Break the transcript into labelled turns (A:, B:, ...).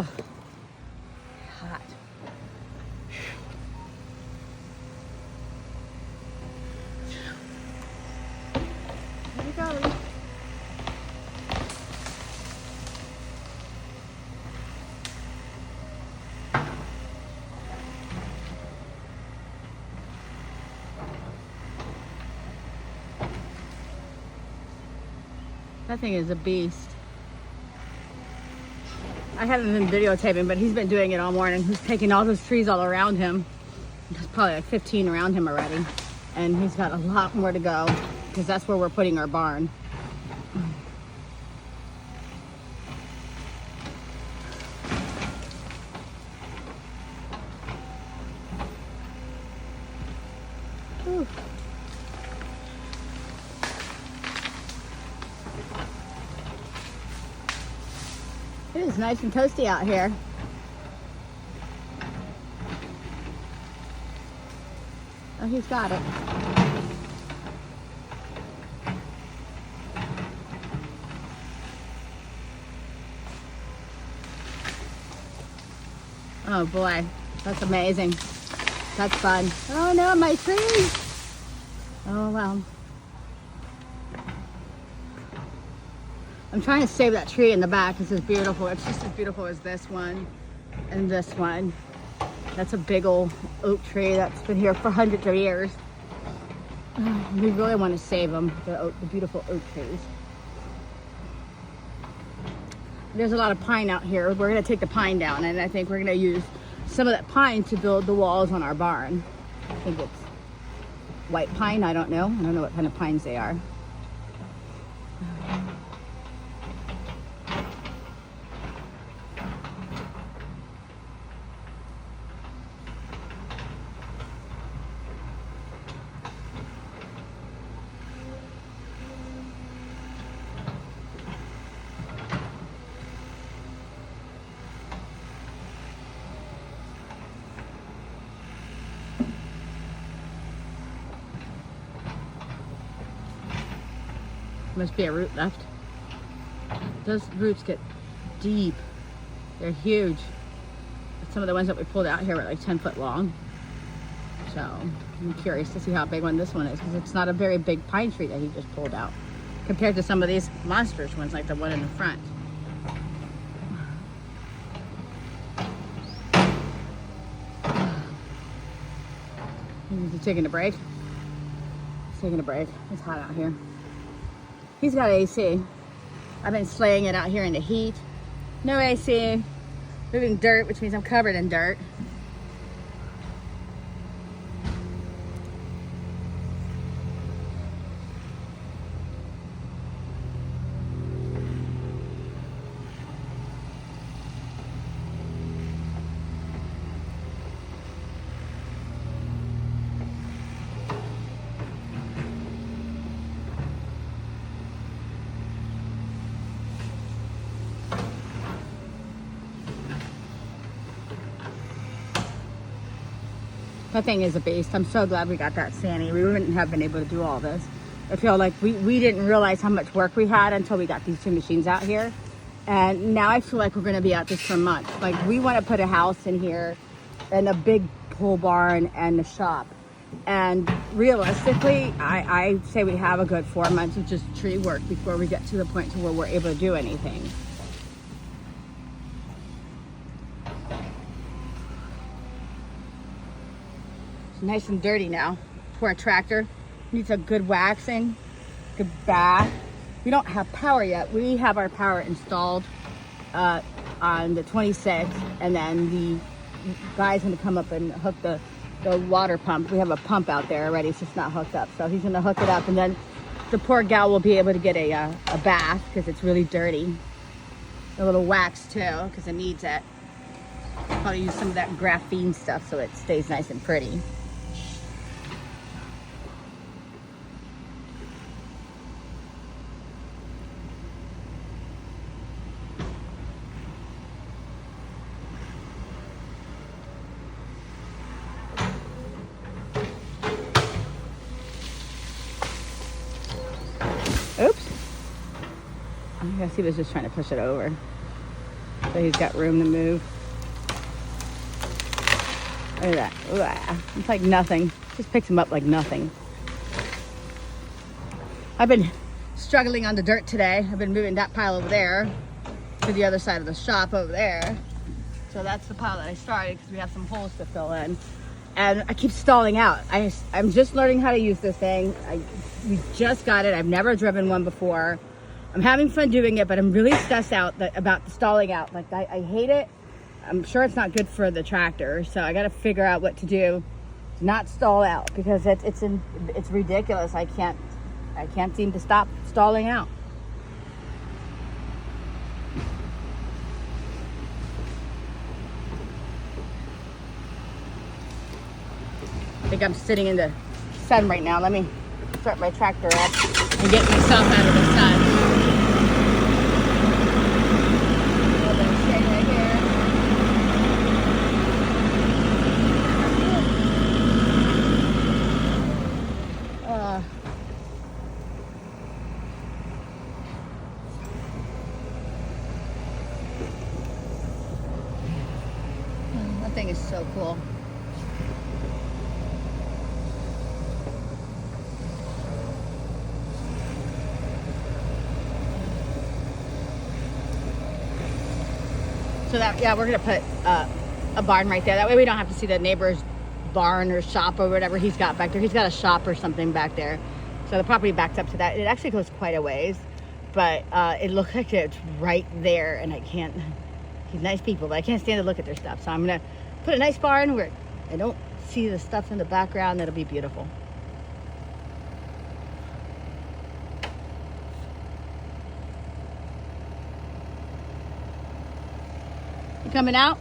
A: Oh, hot. There we go. That thing is a beast. I haven't been videotaping, but he's been doing it all morning. He's taking all those trees all around him. There's probably like 15 around him already. And he's got a lot more to go because that's where we're putting our barn. Whew. It is nice and toasty out here. Oh, he's got it. Oh boy, that's amazing. That's fun. Oh no, my tree! Oh well. I'm trying to save that tree in the back. This is beautiful. It's just as beautiful as this one and this one. That's a big old oak tree that's been here for hundreds of years. We really want to save them, the beautiful oak trees. There's a lot of pine out here. We're going to take the pine down, and I think we're going to use some of that pine to build the walls on our barn. I think it's white pine. I don't know. I don't know what kind of pines they are. Must be a root left. Those roots get deep. They're huge. Some of the ones that we pulled out here were like 10 foot long. So I'm curious to see how big one this one is, because it's not a very big pine tree that he just pulled out compared to some of these monstrous ones like the one in the front. Is he taking a break? He's taking a break. It's hot out here. He's got AC. I've been slaying it out here in the heat. No AC. Moving dirt, which means I'm covered in dirt. That thing is a beast. I'm so glad we got that SANY. We wouldn't have been able to do all this. I feel like we didn't realize how much work we had until we got these two machines out here. And now I feel like we're gonna be at this for months. Like, we wanna put a house in here and a big pole barn and a shop. And realistically, I say we have a good 4 months of just tree work before we get to the point to where we're able to do anything. Nice and dirty now. Poor tractor. Needs a good waxing, good bath. We don't have power yet. We have our power installed on the 26th, and then the guy's gonna come up and hook the water pump. We have a pump out there already, it's just not hooked up. So he's gonna hook it up, and then the poor gal will be able to get a bath because it's really dirty. A little wax too, because it needs it. Probably use some of that graphene stuff so it stays nice and pretty. Oops. I guess he was just trying to push it over. So he's got room to move. Look at that. Ooh, it's like nothing. Just picks him up like nothing. I've been struggling on the dirt today. I've been moving that pile over there to the other side of the shop over there. So that's the pile that I started because we have some holes to fill in. And I keep stalling out. I'm just learning how to use this thing. We just got it. I've never driven one before. I'm having fun doing it, but I'm really stressed out about the stalling out. Like I hate it. I'm sure it's not good for the tractor. So I got to figure out what to do to not stall out because it's ridiculous. I can't seem to stop stalling out. I think I'm sitting in the sun right now. Let me start my tractor up and get myself out of the sun. A little bit of shade right here. That thing is so cool. So that, yeah, we're gonna put a barn right there. That way we don't have to see the neighbor's barn or shop or whatever he's got back there. He's got a shop or something back there. So the property backs up to that. It actually goes quite a ways, but it looks like it's right there, and I can't, he's nice people, but I can't stand to look at their stuff. So I'm gonna put a nice barn where I don't see the stuff in the background. That'll be beautiful. You coming out?